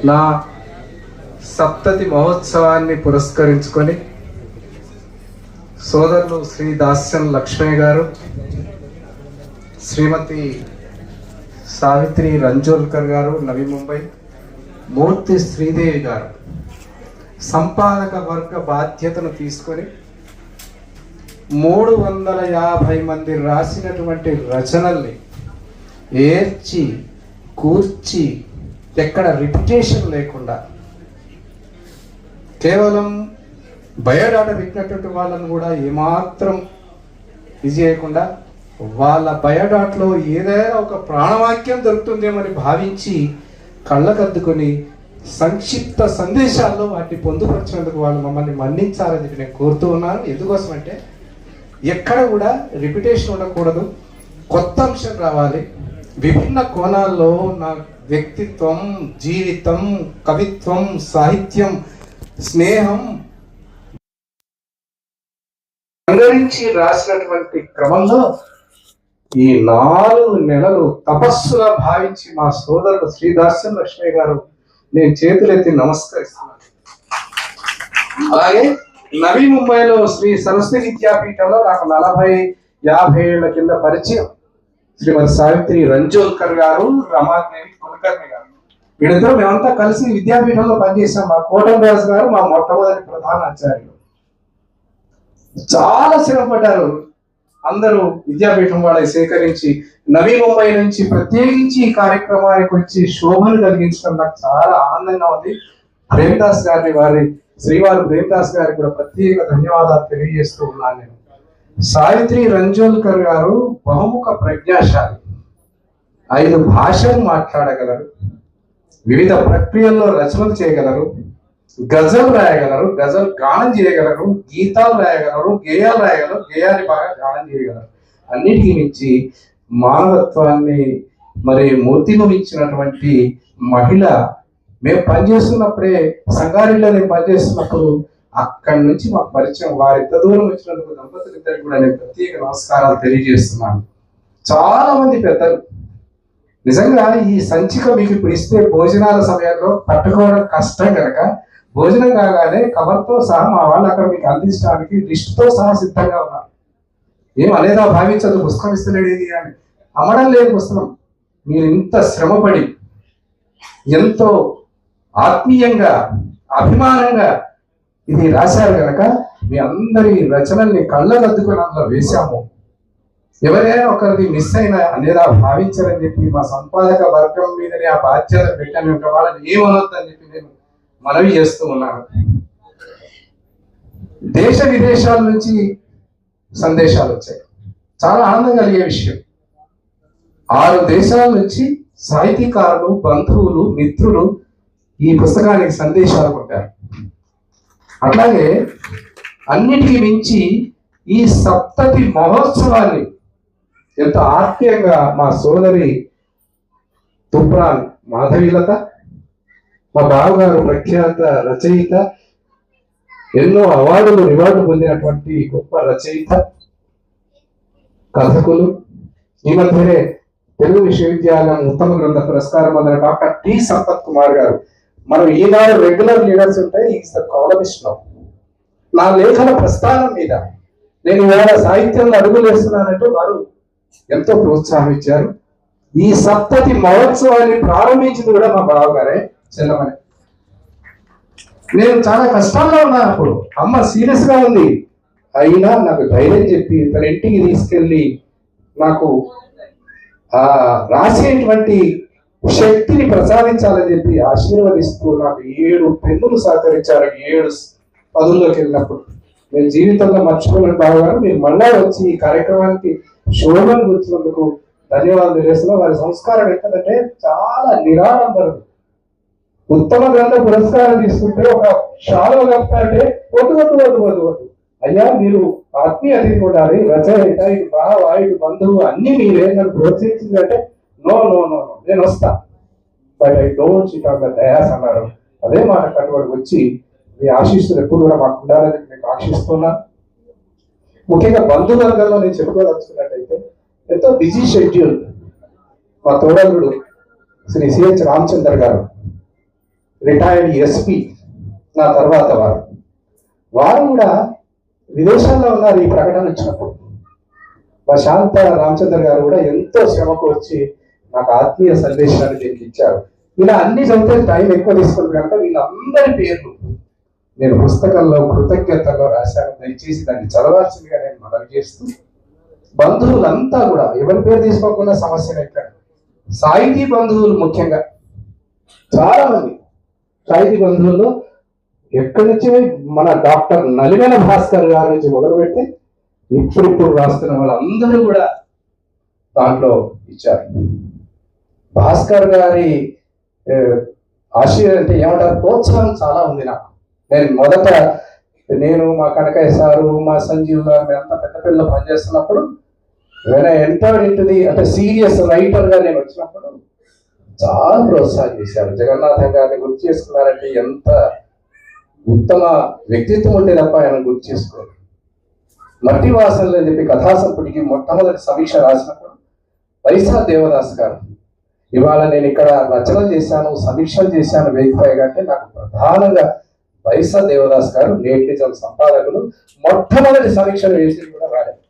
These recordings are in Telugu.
నా సప్తతి మహోత్సవాన్ని పురస్కరించుకొని సోదరులు శ్రీ దాస్యం లక్ష్మయ్య గారు, శ్రీమతి సావిత్రి రంజోల్కర్ గారు నవీ ముంబై, మూర్తి శ్రీదేవి గారు సంపాదక వర్గ బాధ్యతను తీసుకొని 350 మంది రాసినటువంటి రచనల్ని ఏర్చి కూర్చి ఎక్కడ రిపిటేషన్ లేకుండా కేవలం బయోడాటా పెట్టినటువంటి వాళ్ళను కూడా ఏమాత్రం ఇది చేయకుండా వాళ్ళ బయోడాట్లో ఏదైనా ఒక ప్రాణవాక్యం దొరుకుతుందేమని భావించి కళ్ళకద్దుకొని సంక్షిప్త సందేశాల్లో వాటిని పొందుపరిచినందుకు వాళ్ళు మమ్మల్ని మన్నించాలని చెప్పి నేను కోరుతూ ఉన్నాను. ఎందుకోసం అంటే ఎక్కడ కూడా రిపిటేషన్ ఉండకూడదు, కొత్త అంశం రావాలి. విభిన్న కోణాల్లో నా వ్యక్తిత్వం, జీవితం, కవిత్వం, సాహిత్యం, స్నేహం సంగరించి రాసినటువంటి క్రమంలో ఈ 4 నెలలు తపస్సుగా భావించి మా సోదరుడు శ్రీ దాస్యం లక్ష్మయ్య గారు నేను చేతులెత్తి నమస్కరిస్తున్నాను. అలాగే నవీ ముంబైలో శ్రీ సరస్వతి విద్యాపీఠంలో నాకు 40-50 ఏళ్ల కింద పరిచయం శ్రీమతి సావిత్రి రంజోల్కర్ గారు, రమాదేవి కులకర్ణి గారు. వీళ్ళిద్దరూ మేమంతా కలిసి విద్యాపీఠంలో పనిచేసాం. మా కోటంరాజు గారు మా మొట్టమొదటి ప్రధాన ఆచార్యులు. చాలా శ్రమపడ్డారు. అందరూ విద్యాపీఠం వాళ్ళని సేకరించి నవీ ముంబై నుంచి ప్రత్యేకించి ఈ కార్యక్రమానికి వచ్చి శోభను కలిగించడం నాకు చాలా ఆనందంగా ఉంది. ప్రేమదాస్ గారిని, శ్రీవారు ప్రేమదాస్ గారికి కూడా ప్రత్యేక ధన్యవాదాలు తెలియజేస్తూ ఉన్నాను నేను. సావిత్రి రంజోల్కర్ గారు బహుముఖ ప్రజ్ఞాశాలి, 5 భాషలు మాట్లాడగలరు, వివిధ ప్రక్రియల్లో రచనలు చేయగలరు, గజల్ రాయగలరు, గజల్ గానం చేయగలరు, గీతాలు రాయగలరు, గేయాలు రాయగలరు, గేయాన్ని బాగా గానం చేయగలరు. అన్నిటికీ మించి మానవత్వాన్ని మరి మూర్తిని ఇచ్చినటువంటి మహిళ. మేము పనిచేస్తున్నప్పుడే సంగారెడ్డిలో నేను పనిచేస్తున్నప్పుడు అక్కడి నుంచి మాకు పరిచయం. వారు ఎంత దూరం వచ్చినందుకు దంపతులిద్దరికి కూడా నేను ప్రత్యేక నమస్కారాలు తెలియజేస్తున్నాను. చాలా మంది పెద్దలు నిజంగా ఈ సంచిక మీకు ఇప్పుడు ఇస్తే భోజనాల సమయంలో పట్టుకోవడం కష్టం కనుక భోజనం కాగానే కవర్తో సహా మా వాళ్ళు అక్కడ మీకు అందించడానికి లిస్టుతో సహా సిద్ధంగా ఉన్నారు. ఏం అనేదా భావించదు, పుస్తకం ఇస్తలేడేది అని. అమ్మడం లేదు పుస్తకం. మీరు ఇంత శ్రమపడి ఎంతో ఆత్మీయంగా అభిమానంగా ఇది రాశారు కనుక మీ అందరి రచనల్ని కళ్ళకద్దుకొని అందులో వేశాము. ఎవరైనా ఒకరిది మిస్ అయినా అనేదా భావించారని చెప్పి మా సంపాదక వర్గం మీదనే ఆ బాధ్యత పెట్టాను. వాళ్ళని ఏమనొద్దని చెప్పి నేను మనవి చేస్తూ ఉన్నాను. దేశ విదేశాల నుంచి సందేశాలు వచ్చాయి. చాలా ఆనందం కలిగే విషయం. 6 దేశాల నుంచి సాహితీకారులు, బంధువులు, మిత్రులు ఈ పుస్తకానికి సందేశాలు కొట్టారు. అట్లాగే అన్నిటికీ మించి ఈ సప్తతి మహోత్సవాన్ని ఎంతో ఆత్మీయంగా మా సోదరి తుప్రాన్ మాధవీలత, మా బావగారు ప్రఖ్యాత రచయిత, ఎన్నో అవార్డులు రివార్డు పొందినటువంటి గొప్ప రచయిత, కథకులు, ఈ మధ్యనే తెలుగు విశ్వవిద్యాలయం ఉత్తమ గ్రంథ పురస్కారం పొందిన డాక్టర్ టి సంపత్ కుమార్ గారు. మనం ఈనాడు రెగ్యులర్ లీడర్స్ ఉంటాయి, ఈజ్ ద కాలమిస్ట్. నా లేఖన ప్రస్థానం మీద నేను ఇవాళ సాహిత్యంలో అడుగులు వేస్తున్నానంటే వారు ఎంతో ప్రోత్సాహం ఇచ్చారు. ఈ సప్తతి మహోత్సవాన్ని ప్రారంభించింది కూడా మా బావగారే, చెల్లమని. నేను చాలా కష్టాల్లో ఉన్నాను అప్పుడు. అమ్మ సీరియస్ గా ఉంది, అయినా నాకు ధైర్యం చెప్పి తన ఇంటికి తీసుకెళ్ళి నాకు రాసేటువంటి శక్తిని ప్రసాదించాలని చెప్పి ఆశీర్వదిస్తూ నాకు 7 పెన్నులు సహకరించారు. 7 పదుల్లోకి వెళ్ళినప్పుడు నేను జీవితంలో మర్చిపోలేని బావగారు. మీరు మళ్ళా వచ్చి ఈ కార్యక్రమానికి శోభను గుర్తున్నందుకు ధన్యవాదాలు తెలియజేస్తున్నా. వారి సంస్కారం ఏంటంటే చాలా నిరాడంబరం. ఉత్తమ గ్రంథ పురస్కారం తీసుకుంటే ఒక షాలో కప్పాలంటే వద్దు అయ్యా, మీరు ఆత్మీయ అతిథి ఉండాలి, రచయిత, ఇటు బావ, ఇటు బంధువు అన్ని మీరే నన్ను ప్రోత్సహించిందంటే నో నేను వస్తా, but I don't SIT on the dais అన్నారు. అదే మాట కట్టుబడి వచ్చి మీ ఆశీస్సులు ఎప్పుడు కూడా మాకు ఉండాలని మీకు ఆశిస్తున్నా. ముఖ్యంగా బంధువర్గంలో నేను చెప్పుకోదలుచుకున్నట్టయితే ఎంతో బిజీ షెడ్యూల్. మా తోడలుడు శ్రీ సిహెచ్ రామచంద్ర గారు రిటైర్డ్ ఎస్పీ నా తర్వాత వారు కూడా విదేశాల్లో ఉన్నారు ఈ ప్రకటన వచ్చినప్పుడు. మా శాంత రామచంద్ర గారు కూడా ఎంతో శ్రమకు వచ్చి నాకు ఆత్మీయ సందేశాన్ని దీనికి ఇచ్చారు. ఇలా అన్ని చదివితే టైం ఎక్కువ తీసుకుంది కనుక వీళ్ళందరి పేర్లు నేను పుస్తకంలో కృతజ్ఞతలో రాశాను. దయచేసి దాన్ని చదవాల్సిందిగా నేను మనవి చేస్తూ, బంధువులంతా కూడా ఎవరి పేరు తీసుకోకుండా సమస్య ఎక్కడ, సాహితీ బంధువులు ముఖ్యంగా చాలా మంది సాహితీ బంధువులు ఎక్కడి నుంచి మన డాక్టర్ నలివేల భాస్కర్ గారి నుంచి మొదలుపెట్టి ఇప్పుడు రాస్తున్న వాళ్ళందరూ కూడా దాంట్లో ఇచ్చారు. భాస్కర్ గారి ఆశీర్వాదం అంటే ఏమంటారు, ప్రోత్సాహం చాలా ఉంది నాకు. నేను మా కనకయ్య సారు, మా సంజీవ్ గారు మేమంతా పెద్ద పిల్లలు పనిచేస్తున్నప్పుడు వెన్ ఐ ఎంటర్డ్ ఇంటది అంటే సీరియస్ రైటర్ గా నేను వచ్చినప్పుడు చాలా ప్రోత్సాహం చేశారు. జగన్నాథం గారిని గుర్తు చేసుకున్నారంటే ఎంత ఉత్తమ వ్యక్తిత్వం ఉంటే తప్ప ఆయన గుర్తు చేసుకోరు. మట్టి వాసనలు అని చెప్పి కథాసంపుడికి మొట్టమొదటి సమీక్ష రాసినప్పుడు వైసా దేవదాస్ గారు, ఇవాళ నేను ఇక్కడ రచనలు చేశాను, సమీక్షలు చేశాను వేదికపైగా అంటే నాకు ప్రధానంగా వైసా దేవదాస్ గారు నేటిజం సంపాదకులు మొట్టమొదటి సమీక్షలు వేసి కూడా రాలేదు.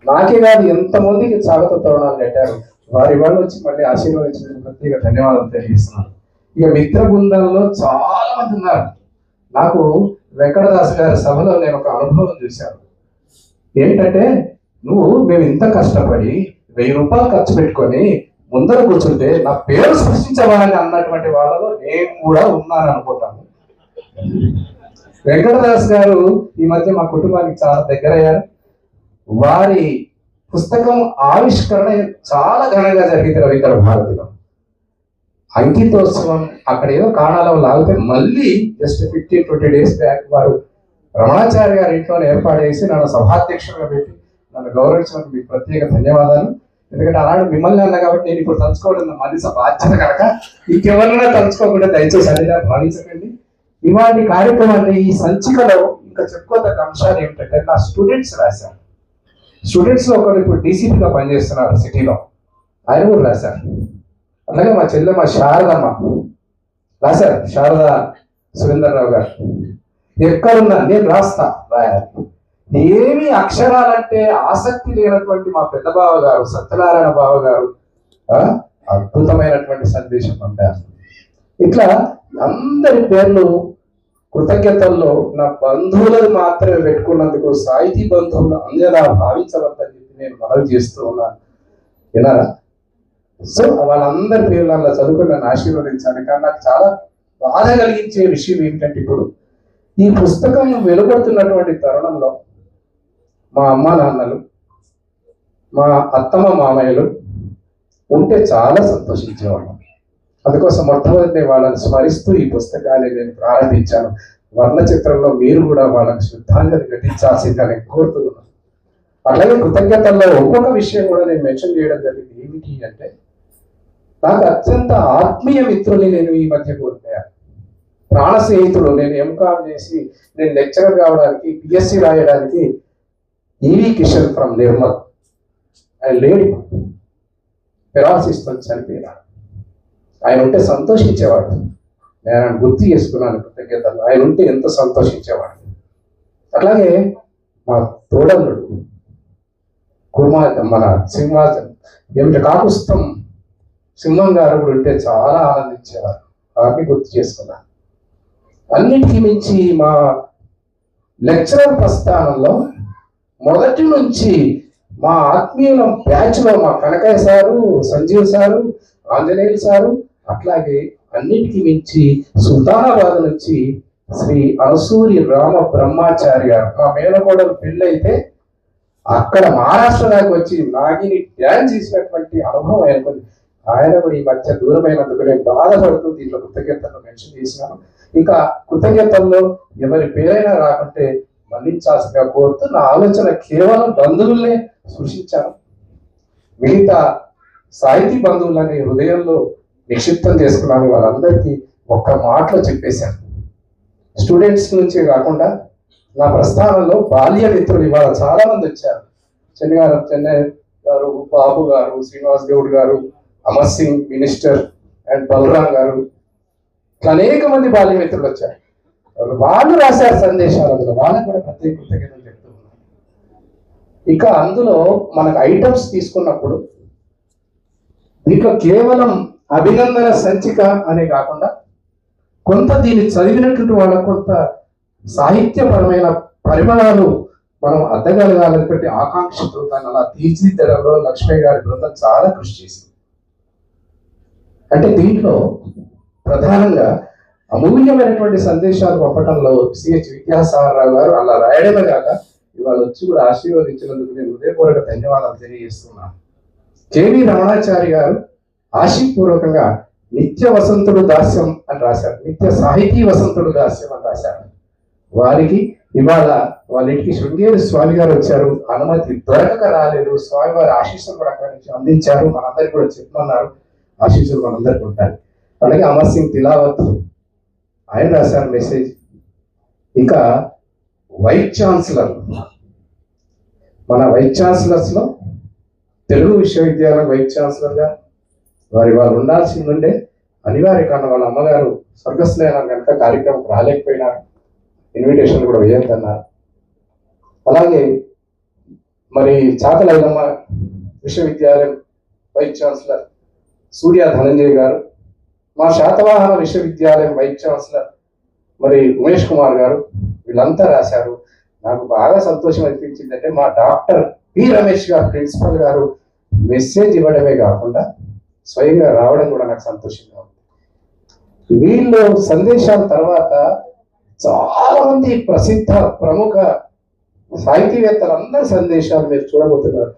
నాకే కాదు ఎంతమందికి స్వాగత తోరణాలు కట్టారు. వారి వాళ్ళు వచ్చి మళ్ళీ ఆశీర్వదించిన ప్రత్యేక ధన్యవాదాలు తెలియజేస్తున్నాను. ఇక మిత్ర బృందంలో చాలా మంది ఉన్నారు. నాకు వెంకటదాస్ గారి సభలో నేను ఒక అనుభవం చూశాను. ఏంటంటే, మేము ఇంత కష్టపడి 1000 రూపాయలు ఖర్చు పెట్టుకొని ముందర కూర్చుంటే నా పేరు సృష్టించవాలని అన్నటువంటి వాళ్ళలో నేను కూడా ఉన్నాను అనుకుంటాను. వెంకటదాస్ గారు ఈ మధ్య మా కుటుంబానికి చాలా దగ్గరయ్యారు. వారి పుస్తకం ఆవిష్కరణ చాలా ఘనంగా జరిగింది రవీంద్ర భారతిలో. అంకితోత్సవం అక్కడ ఏదో కారణాల లాగితే మళ్ళీ జస్ట్ 15-20 డేస్ బ్యాక్ వారు రమణాచార్య గారి ఇంట్లో ఏర్పాటు చేసి నన్ను సభాధ్యక్షులుగా పెట్టి నన్ను గౌరవించినందుకు మీకు ప్రత్యేక ధన్యవాదాలు. ఎందుకంటే అలాంటి మిమ్మల్ని అన్నా కాబట్టి నేను ఇప్పుడు తలుచుకోవడం మనిషి బాధ్యత కనుక ఇంకెవరైనా తలుచుకోకుండా దయచేసి అదిగా భావించకండి. ఇవాటి కార్యక్రమాన్ని ఈ సంచికలో ఇంకా చెప్పుకోదగ్గ అంశాలు ఏమిటంటే, నా స్టూడెంట్స్ రాశారు. స్టూడెంట్స్ లో ఒకరు ఇప్పుడు డీసీపీగా పనిచేస్తున్నారు సిటీలో, ఆయన కూడా రాశారు. అలాగే మా చెల్లెమ్మ శారదమ్మ రాశారు, శారదా సురేందర్రావు గారు. ఎక్కడున్నా నేను రాస్తా రాయాలి. ఏమి అక్షరాలంటే ఆసక్తి లేనటువంటి మా పెద్ద బావ గారు సత్యనారాయణ బావ గారు అద్భుతమైనటువంటి సందేశం పంపారు. ఇట్లా అందరి పేర్లు కృతజ్ఞతల్లో నా బంధువులను మాత్రమే పెట్టుకున్నందుకు సాహితీ బంధువులు అందరూ భావించవద్దని చెప్పి నేను మనవి చేస్తూ ఉన్నాను. వినారా? సో వాళ్ళందరి పేర్లు అలా చదువుకుని నన్ను ఆశీర్వదించాను. కానీ నాకు చాలా బాధ కలిగించే విషయం ఏమిటంటే, ఇప్పుడు ఈ పుస్తకం వెలువడుతున్నటువంటి తరుణంలో మా అమ్మ నాన్నలు, మా అత్తమ్మ మామయ్యలు ఉంటే చాలా సంతోషించేవాళ్ళం. అందుకోసం మొట్టమొదటి వాళ్ళని స్మరిస్తూ ఈ పుస్తకాన్ని నేను ప్రారంభించాను. వర్ణ చిత్రంలో మీరు కూడా వాళ్ళకి శ్రద్ధాంజలి ఘటించాల్సిందని కోరుతున్నాను. అట్లాగే కృతజ్ఞతల్లో ఒక్కొక్క విషయం కూడా నేను మెన్షన్ చేయడం జరిగింది. ఏమిటి అంటే, నాకు అత్యంత ఆత్మీయ మిత్రుల్ని నేను ఈ మధ్య కోల్పోయాను. ప్రాణ స్నేహితుడు. నేను ఎంకామ్ చేసి నేను లెక్చరర్ కావడానికి, బిఎస్సి రాయడానికి ఈవి కిషన్ ఫ్రమ్ నిర్మల్, ఆయన లేడీ పెరాలసిస్తో చనిపోయినాడు. ఆయన ఉంటే సంతోషించేవాడు. నేను ఆయన గుర్తు చేసుకున్నాను కృతజ్ఞతలు. ఆయన ఉంటే ఎంత సంతోషించేవాడు. అట్లాగే మా తోడల్లుడు మన సింహాచలం ఏమిటి కాకుస్తం సింహం గారు కూడా ఉంటే చాలా ఆనందించేవారు. వారిని గుర్తు చేసుకున్నాను. అన్నిటికీ మించి మా లెక్చరర్ ప్రస్థానంలో మొదటి నుంచి మా ఆత్మీయుల బ్యాచ్ లో మా Kanakayya sir, Sanjeev sir, Anjaneyulu sir, అట్లాగే అన్నిటికీ మించి సుల్తానాబాద్ నుంచి శ్రీ అనసూరి రామ బ్రహ్మాచారి గారు, మా మేనకోడలు పెళ్ళైతే అక్కడ మహారాష్ట్ర దాకా వచ్చి నాగిని డ్యాన్స్ చేసినటువంటి అనుభవం ఆయనకుంది. ఆయన కూడా ఈ మధ్య దూరమైనందుకు నేను బాధపడుతూ దీంట్లో కృతజ్ఞతలు మెన్షన్ చేసినాను. ఇంకా కృతజ్ఞతల్లో ఎవరి పేరైనా రాకుంటే మన్నించాల్సిందిగా కోరుతూ, నా ఆలోచన కేవలం బంధువులనే సృష్టించాను. మిగతా సాహితీ బంధువులని హృదయంలో నిక్షిప్తం చేసుకున్నాను. వాళ్ళందరికీ ఒక్క మాటలో చెప్పేశాను. స్టూడెంట్స్ నుంచి కాకుండా నా ప్రస్థానంలో బాల్య మిత్రులు ఇవాళ చాలా మంది వచ్చారు. చెన్నై గారు, బాబు గారు, శ్రీనివాస్ గౌడ్ గారు, అమర్ సింగ్ మినిస్టర్ అండ్ బలరాం గారు, ఇట్లా అనేక మంది బాల్య మిత్రులు వచ్చారు, వాళ్ళు రాశారు సందేశాలు, అందులో వాళ్ళకు కూడా ప్రత్యేక కృతజ్ఞతలు చెప్తూ ఉన్నారు. ఇక అందులో మనకు ఐటమ్స్ తీసుకున్నప్పుడు దీంట్లో కేవలం అభినందన సంచిక అనే కాకుండా కొంత దీన్ని చదివినటువంటి వాళ్ళకు కొంత సాహిత్యపరమైన పరిమాణాలు మనం అద్దగలగాలనేటువంటి ఆకాంక్షతో దాన్ని అలా తీర్చిదిద్దడంలో లక్ష్మయ్య గారి బృందం చాలా కృషి చేసింది. అంటే దీంట్లో ప్రధానంగా అమూల్యమైనటువంటి సందేశాలు పంపడంలో సిహెచ్ విద్యాసాగరరావు గారు అలా రాయడమే కాక ఇవాళ వచ్చి కూడా ఆశీర్వదించినందుకు నేను హృదయపూర్వక ధన్యవాదాలు తెలియజేస్తున్నాను. కేవి రమణాచారి గారు ఆశీపూర్వకంగా నిత్య వసంతుడు దాస్యం అని రాశారు, నిత్య సాహితీ వసంతుడు దాస్యం అని రాశారు. వారికి ఇవాళ వాళ్ళ ఇంటికి శృంగేరి స్వామి గారు వచ్చారు, అనుమతి దొరకక రాలేదు, స్వామి వారి ఆశీస్సులు కూడా అక్కడి నుంచి అందించారు, మనందరికి కూడా చెప్పమన్నారు, ఆశీస్సులు మనందరికి ఉంటాయి. అలాగే అమర్ సింగ్ తిలావత్ ఆయన రాశారు మెసేజ్. ఇక వైస్ ఛాన్సలర్, మన వైస్ ఛాన్సలర్స్ లో తెలుగు విశ్వవిద్యాలయం వైస్ ఛాన్సలర్ గా వాళ్ళు ఉండాల్సిందంటే అనివార్య కారణం వాళ్ళ అమ్మగారు స్వర్గస్థులైన కనుక కార్యక్రమం రాలేకపోయినారు, ఇన్విటేషన్ కూడా వేయద్దన్నారు. అలాగే మరి చాకలైలమ్మ విశ్వవిద్యాలయం వైస్ ఛాన్సలర్ సూర్య ధనంజయ్ గారు, మా శాతవాహన విశ్వవిద్యాలయం వైస్ ఛాన్సలర్ మరి ఉమేష్ కుమార్ గారు, వీళ్ళంతా రాశారు. నాకు బాగా సంతోషం అనిపించిందంటే మా డాక్టర్ పి రమేష్ గారు ప్రిన్సిపల్ గారు మెసేజ్ ఇవ్వడమే కాకుండా స్వయంగా రావడం కూడా నాకు సంతోషంగా ఉంది. వీళ్ళు సందేశాల తర్వాత చాలా మంది ప్రసిద్ధ ప్రముఖ సాహితీవేత్తలు అందరి సందేశాలు మీరు చూడబోతున్నారు.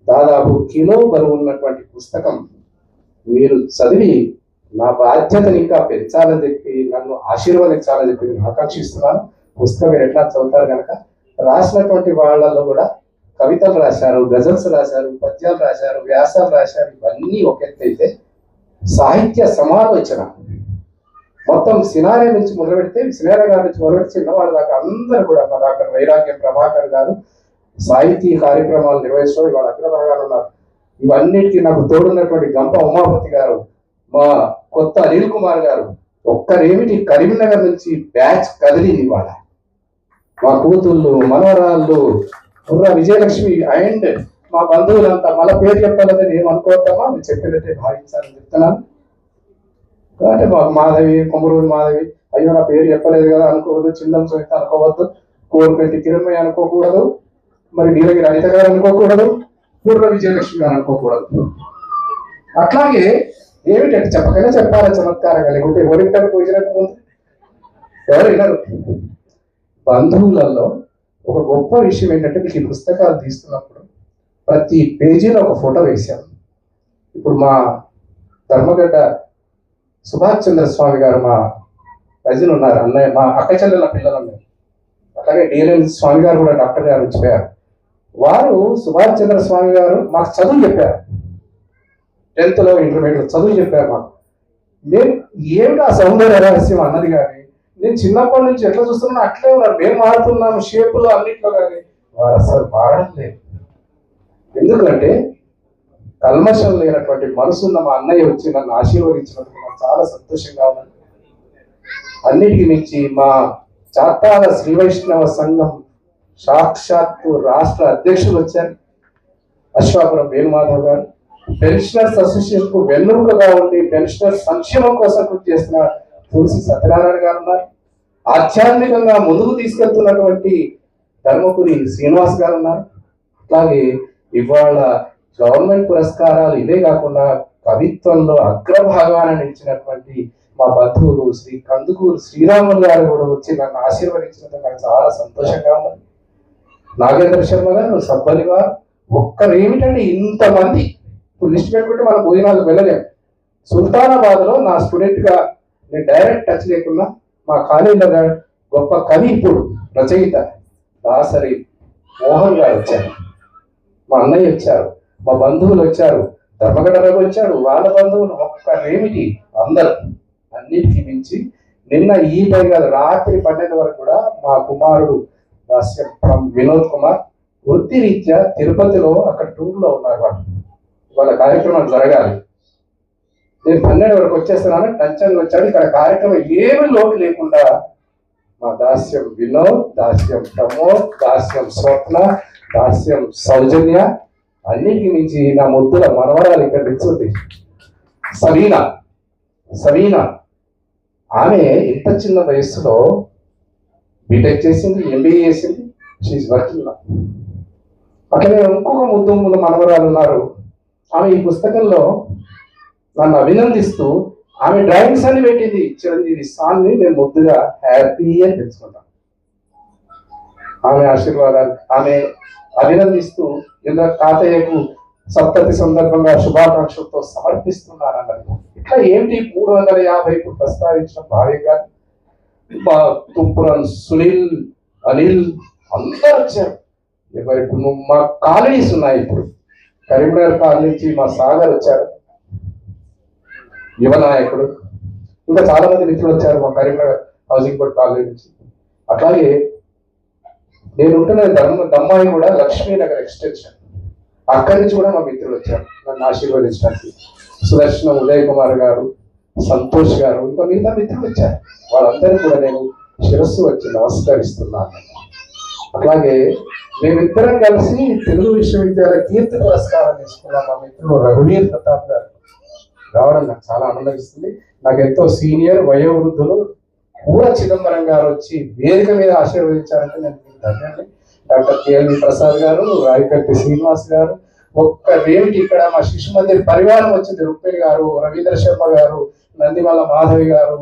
దాదాపు కిలో బరువు ఉన్నటువంటి పుస్తకం మీరు చదివి నా బాధ్యతను ఇంకా పెంచాలని చెప్పి నన్ను ఆశీర్వదించాలని చెప్పి నేను ఆకాంక్షిస్తున్నాను. పుస్తకం మీరు ఎట్లా చదువుతారు కనుక రాసినటువంటి వాళ్ళలో కూడా కవితలు రాశారు, గజల్స్ రాశారు, పద్యాలు రాశారు, వ్యాసాలు రాశారు. ఇవన్నీ ఒక ఎత్తు అయితే సాహిత్య సమాలోచన మొత్తం సినారే నుంచి మొదలుపెడితే సినారే గారి నుంచి మొదలుపెట్టి చిన్నవాళ్ళ దాకా అందరూ కూడా మా డాక్టర్ వైరాగ్యం ప్రభాకర్ గారు సాహితీ కార్యక్రమాలు నిర్వహిస్తూ ఇవాళ అగ్రభాగాలు ఉన్నారు. ఇవన్నిటికీ నాకు తోడున్నటువంటి గంప ఉమాపతి గారు, మా కొత్త అనిల్ కుమార్ గారు, ఒక్కరేమిటి కరీంనగర్ నుంచి బ్యాచ్ కదిలింది ఇవాళ. మా కూతుళ్ళు, మనవరాళ్ళు, బుర్ర విజయలక్ష్మి అండ్ మా బంధువులంతా మళ్ళీ పేరు చెప్పాలని ఏమనుకోవద్దామా, మీరు చెప్పినట్టే భావించాలని చెప్తున్నాను. అంటే మాకు మాధవి, కొమ్మరూరి మాధవి, అయ్యో నా పేరు చెప్పలేదు కదా అనుకోవద్దు, చిందం సహిత అనుకోవద్దు, కోరుపెట్టి కిరణ్మయ్య అనుకోకూడదు, మరి నీలగిరి అనిత గారు అనుకోకూడదు, బుర్ర విజయలక్ష్మి గారు అనుకోకూడదు. అట్లాగే ఏమిటంటే చెప్పకనే చెప్పాలి చమత్కారంగా, లేకుంటే ఎవరింటారు పోయినట్టు ముందు ఎవరు వినరు. బంధువులలో ఒక గొప్ప విషయం ఏంటంటే మీకు ఈ పుస్తకాలు తీస్తున్నప్పుడు ప్రతి పేజీలో ఒక ఫోటో వేశాను. ఇప్పుడు మా ధర్మగడ్డ సుభాష్ చంద్ర స్వామి గారు మా కజిన్ ఉన్నారు, అన్నయ్య, మా అక్క చెల్లెల పిల్లలు ఉన్నారు. అట్లాగే డిఎల్ఎన్ స్వామి గారు కూడా డాక్టర్ గారు వచ్చిపోయారు. వారు సుభాష్ చంద్ర స్వామి గారు మాకు చదువు చెప్పారు, 10th లో ఇంటర్మీడియట్ చదువు చెప్పారు మాకు. మేము ఏమిటా సౌందర్య రహస్యం అన్నది కానీ నేను చిన్నప్పటి నుంచి ఎట్లా చూస్తున్నాను అట్లే ఉన్నారు. మేము మారుతున్నాము షేపులో అన్నింటిలో, కానీ వారు అసలు మారడం లేదు. ఎందుకంటే కల్మషం లేనటువంటి మనసున్న మా అన్నయ్య వచ్చి నన్ను ఆశీర్వదించినందుకు నాకు చాలా సంతోషంగా ఉన్నది. అన్నిటికీ మించి మా చాతాల శ్రీ వైష్ణవ సంఘం సాక్షాత్తు రాష్ట్ర అధ్యక్షులు వచ్చారు, అశ్వాపురం వేణుమాధవ్ గారు. పెన్షనర్స్ అసోసియేషన్ కు వెన్నుముకగా ఉండి పెన్షనర్స్ సంక్షేమం కోసం కృషి చేస్తున్న తులసి సత్యనారాయణ గారు ఉన్నారు. ఆధ్యాత్మికంగా ముందుకు తీసుకెళ్తున్నటువంటి ధర్మపురి శ్రీనివాస్ గారు ఉన్నారు. అట్లాగే ఇవాళ గవర్నమెంట్ పురస్కారాలు ఇవే కాకుండా కవిత్వంలో అగ్రభాగాన నిలిచినటువంటి మా బంధువులు శ్రీ కందుకూరు శ్రీరాములు గారు కూడా వచ్చి నన్ను ఆశీర్వదించినందుకు నాకు చాలా సంతోషంగా ఉంది. నాగేంద్ర శర్మ గారు, సబ్బలి గారు, ఒక్కరేమిటంటే ఇంతమంది ఇప్పుడు లిస్ట్ పెట్టుకుంటే మనం భోజనాలకు వెళ్ళలేము. సుల్తానాబాద్ లో నా స్టూడెంట్ గా నేను డైరెక్ట్ టచ్ లేకున్నా మా కాలేజీలో గొప్ప కవి, ఇప్పుడు రచయిత దాసరి మోహన్ గారు వచ్చారు, మా అన్నయ్య వచ్చారు, మా బంధువులు వచ్చారు, ధర్మగడ్డ రవి వచ్చాడు, వాళ్ళ బంధువులు ఒక్కరేమిటి అందరు. అన్నిటికీ మించి నిన్న ఈ టైం కాదు, రాత్రి 12 వరకు కూడా మా కుమారుడు వినోద్ కుమార్ వృత్తి రీత్యా తిరుపతిలో అక్కడ టూర్లో ఉన్నారు. వాళ్ళ కార్యక్రమం జరగాలి. నేను 12 వరకు వచ్చేస్తున్నాను, టంచన్ వచ్చాడు. ఇక్కడ కార్యక్రమం ఏమి లోటు లేకుండా మా దాస్యం వినోద్, దాస్యం ప్రమోద్, దాస్యం స్వప్న, దాస్యం సౌజన్య, అన్నిటికి మించి నా ముద్దుల మనవరాలు ఇక్కడ నిల్చుంది సవీనా. సవీనా ఆమె ఇంత చిన్న వయస్సులో బీటెక్ చేసింది, ఎంబీఏ చేసింది. She's working. అట్లనే ఇంకొక ముద్దు మనవరాలు ఉన్నారు. ఆమె ఈ పుస్తకంలో నన్ను అభినందిస్తూ ఆమె డ్రాయింగ్స్ అని పెట్టింది. చిరంజీవి సాంగ్ ని నేను ముద్దుగా హ్యాపీ అని తెలుసుకుంటాను. ఆమె ఆశీర్వాదాలు, ఆమె అభినందిస్తూ ఇలా తాతయ్యకు సప్తతి సందర్భంగా శుభాకాంక్షలతో సమర్పిస్తున్నానన్నది. ఇట్లా ఏంటి 350 ప్రస్తావించిన భార్య గారు, మా తుంపురన్ సునీల్, అనిల్ అందరూ వచ్చారు. ఇప్పుడు మా కాలనీస్ ఉన్నాయి. ఇప్పుడు కరీంనగర్ కాలనీ నుంచి మా సాగర్ వచ్చారు, యువ నాయకుడు. ఇంకా చాలా మంది మిత్రులు వచ్చారు మా కరీంనగర్ హౌసింగ్ బోర్డ్ కాలనీ నుంచి. అట్లాగే నేను ఉంటున్న దమ్మాయి కూడా లక్ష్మీనగర్ ఎక్స్టెన్షన్, అక్కడి నుంచి కూడా మా మిత్రులు వచ్చారు నన్ను ఆశీర్వదించడానికి. సుదర్శనం ఉదయ్ కుమార్ గారు, సంతోష్ గారు, ఇంకా మిగతా మిత్రులు వచ్చారు. వాళ్ళందరూ కూడా నేను శిరస్సు వచ్చి నమస్కరిస్తున్నాను. అట్లాగే మేమిద్దరం కలిసి తెలుగు విశ్వవిద్యాలయ కీర్తి పురస్కారం తీసుకున్నాం. మా మిత్రులు రఘువీర్ ప్రతాప్ గారు రావడం నాకు చాలా ఆనందిస్తుంది. నాకు ఎంతో సీనియర్ వయోవృద్ధులు కూడా చిదంబరం గారు వచ్చి వేదిక మీద ఆశీర్వదించారంటే నేను ధన్యాన్ని. డాక్టర్ కేఎల్వి ప్రసాద్ గారు, రాయకట్టి శ్రీనివాస్ గారు, ఒక్క రేమిటి ఇక్కడ మా శిశు మందిర్ పరివారం వచ్చింది. రుక్మిణి గారు, రవీంద్ర శర్మ గారు, నందిమల్ల మాధవి గారు,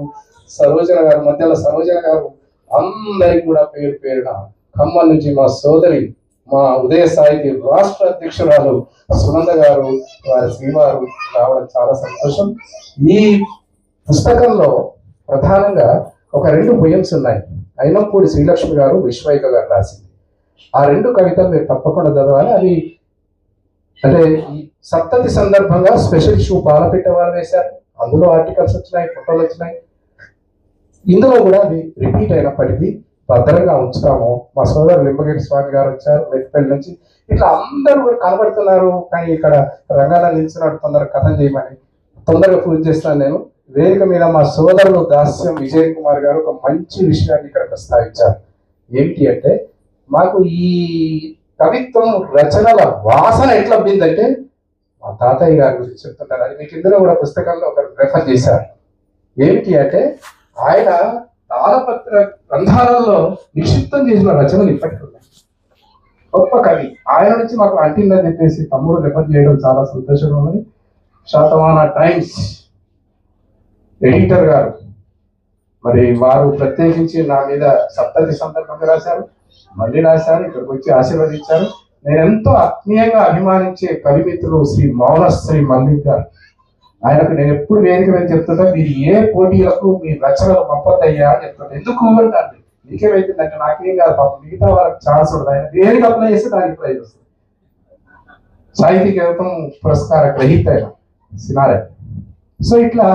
సరోజన గారు, మధ్యలో సరోజన గారు, అందరికి కూడా పేరు పేరున. ఖమ్మం నుంచి మా సోదరి, మా ఉదయ సాహితీ రాష్ట్ర అధ్యక్షురాలు సునంద గారు, వారి శ్రీవారు రావడం చాలా సంతోషం. ఈ పుస్తకంలో ప్రధానంగా ఒక 2 పోయమ్స్ ఉన్నాయి. అయినంపూడి శ్రీలక్ష్మి గారు, విశ్వైక గారు రాసింది. ఆ 2 కవితలు మీరు తప్పకుండా చదవాలి. అది అంటే ఈ సప్తతి సందర్భంగా స్పెషల్ ఇష్యూ పాలపిట్ట వాళ్ళు వేశారు. అందులో ఆర్టికల్స్ వచ్చినాయి, ఫోటోలు వచ్చినాయి. ఇందులో కూడా అది రిపీట్ అయినప్పటికీ భద్రంగా ఉంచుతాము. మా సోదరు లింబగిరి స్వామి గారు వచ్చారు మెట్పల్లి నుంచి. ఇట్లా అందరూ కూడా కనబడుతున్నారు. కానీ ఇక్కడ రంగాన నిలిచినట్టు తొందరగా కథం చేయమని తొందరగా పూజ చేస్తాను నేను. వేదిక మీద మా సోదరులు దాస్యం విజయ్ కుమార్ గారు ఒక మంచి విషయాన్ని ఇక్కడ ప్రస్తావించారు. ఏంటి అంటే, మాకు ఈ కవిత్వం రచనల వాసన ఎట్లా అబ్బిందంటే మా తాతయ్య గారి గురించి చెప్తుంటారు. అది మీకు ఇందులో కూడా పుస్తకంలో ఒకరు రెఫర్ చేశారు. ఏమిటి అంటే, ఆయన తాళపత్ర గ్రంథాలలో నిక్షిప్తం చేసిన రచనలు ఇప్పటికీ ఉన్నాయి. గొప్ప కవి. ఆయన నుంచి మాకు అంటిందని చెప్పేసి తమ్ముడు రెఫర్ చేయడం చాలా సంతోషంగా ఉన్నది. శాతవాన టైమ్స్ ఎడిటర్ గారు మరి వారు ప్రత్యేకించి నా మీద సప్తతి సందర్భంగా రాశారు, మళ్ళీ రాశారు, ఇక్కడికి వచ్చి ఆశీర్వదించారు. నేను ఎంతో ఆత్మీయంగా అభిమానించే కవిమిత్రులు శ్రీ మౌనశ్రీ మల్లిక్ గారు. ఆయనకు నేను ఎప్పుడు వేదిక మీద చెప్తుంటా, మీరు ఏ పోటీలకు మీ రచనలు పంపద్దయ్యా అని చెప్తుంటా. ఎందుకు అంటారు, నీకేమైతుందంటే నాకేం కాదు పాపం, మిగతా వాళ్ళకి ఛాన్స్ ఉండదు. ఆయన దేనికి అప్లై చేస్తే దానికి ప్రైజ్ వస్తుంది. సాహితీ కవిత్వం పురస్కార గ్రహీత ఆయన సినారే. సో ఇట్లా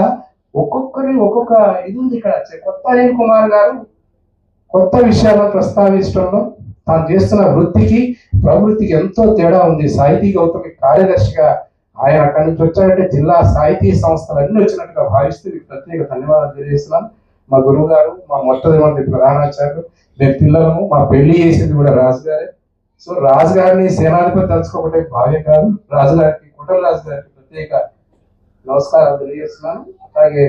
ఒక్కొక్కరి ఒక్కొక్క ఇది ఉంది ఇక్కడ. కొత్త అనిల్ కుమార్ గారు కొత్త విషయాలను ప్రస్తావించడంలో తాను చేస్తున్న వృత్తికి ప్రవృత్తికి ఎంతో తేడా ఉంది. సాహితీ గౌతమి కార్యదర్శిగా ఆయన అక్కడి నుంచి వచ్చారంటే జిల్లా సాహితీ సంస్థలు అన్ని వచ్చినట్టుగా భావిస్తూ మీకు ప్రత్యేక ధన్యవాదాలు తెలియజేస్తున్నాను. మా గురువు గారు, మా మొట్టమొదటి ప్రధానాచార్యులు, మేము పిల్లలము, మా పెళ్లి చేసింది కూడా రాజు గారే. సో రాజు గారిని సేనాధిపతి తలుచుకోకపోతే భావ్యం కాదు. రాజు గారికి, కుటుంబ రాజు గారికి ప్రత్యేక నమస్కారాలు తెలియజేస్తున్నాను. అలాగే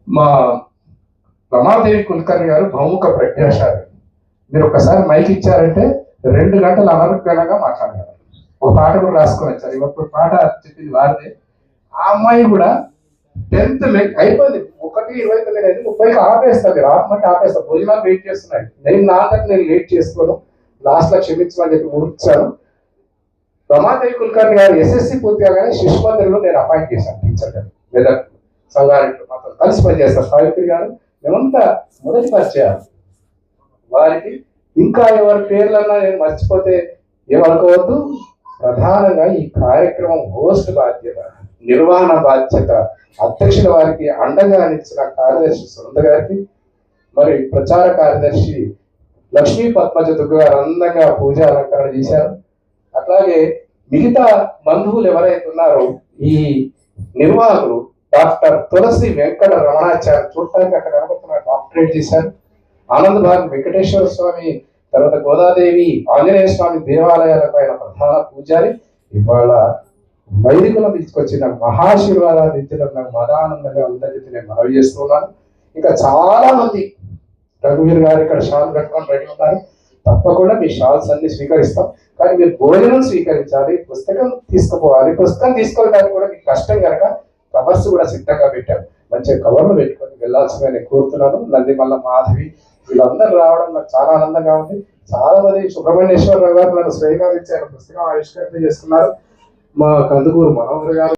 మా రమాదేవి కుల్కర్ణి గారు బహుముఖ ప్రజ్ఞాశాలి. మీరు ఒకసారి మైక్ ఇచ్చారంటే 2 గంటలు అనర్గళంగా మాట్లాడగలరు. ఒక పాట కూడా రాసుకొని వచ్చారు. ఇప్పుడు పాట చెప్పింది వారిదే. ఆ అమ్మాయి కూడా 10th అయిపోయింది, 1:29 30కి ఆపేస్తాను. మీరు ఆపమంటే ఆపేస్తాను. భోజనాలు వెయిట్ చేస్తున్నాయి. నేను నాకంటే నేను లేట్ చేసుకోను, లాస్ట్ లో క్షమించమని చెప్పి ఊర్చాను. రమాదేవి కుల్కర్ణి గారు ఎస్ఎస్సి పూర్తి కాగానే శిశు మందిర్లో నేను అపాయింట్ చేశాను టీచర్ గారు. లేదా సంగారెడ్డి మాతో కలిసి పనిచేస్తారు సావిత్రి గారు. మేమంతా మొదటి పరిచయాలు వారికి. ఇంకా ఎవరి పేర్లన్నా నేను మర్చిపోతే ఏమనుకోవద్దు. ప్రధానంగా ఈ కార్యక్రమం హోస్ట్ బాధ్యత, నిర్వహణ బాధ్యత అధ్యక్షుల వారికి అండగా నిలిచిన కార్యదర్శి సునంద గారికి, మరి ప్రచార కార్యదర్శి లక్ష్మీ పద్మజ దుగ్గు గారు అందంగా పూజా అలంకరణ చేశారు. అట్లాగే మిగతా బంధువులు ఎవరైతే ఉన్నారో ఈ నిర్వాహకులు డాక్టర్ తులసి వెంకట రమణాచార్య, చూడటానికి అక్కడ కనబడుతున్న డాక్టరేట్ చేశారు. ఆనంద్ భాగ్ వెంకటేశ్వర స్వామి, తర్వాత గోదాదేవి ఆంజనేయ స్వామి దేవాలయాల పైన ప్రధాన పూజారి. ఇవాళ వైదికులను తీసుకొచ్చిన మహాశివాలయాన్ని ఇచ్చడం నాకు మదానందంగా ఉందని నేను మనవి చేస్తున్నాను. ఇంకా చాలా మంది రఘువీర్ గారు ఇక్కడ షాల్ కట్టుకొని రెడీ ఉన్నారు. తప్పకుండా మీ షాల్స్ అన్ని స్వీకరిస్తాం, కానీ మీరు భోజనం స్వీకరించాలి, పుస్తకం తీసుకుపోవాలి. పుస్తకం తీసుకోవడానికి కూడా మీకు కష్టం కనుక కవర్స్ కూడా సిద్ధంగా పెట్టాం, మంచిగా కవర్లు పెట్టుకొని వెళ్ళాల్సిందిగా నేను కోరుతున్నాను. నందిమల్ల మాధవి వీళ్ళందరూ రావడం నాకు చాలా ఆనందంగా ఉంది. చాలా మంది సుబ్రహ్మణ్యేశ్వరరావు గారు నన్ను స్వయంగా ఇచ్చారు, పుస్తకం ఆవిష్కరణ చేస్తున్నారు. మా కందుకూరు మనోహర్ గారు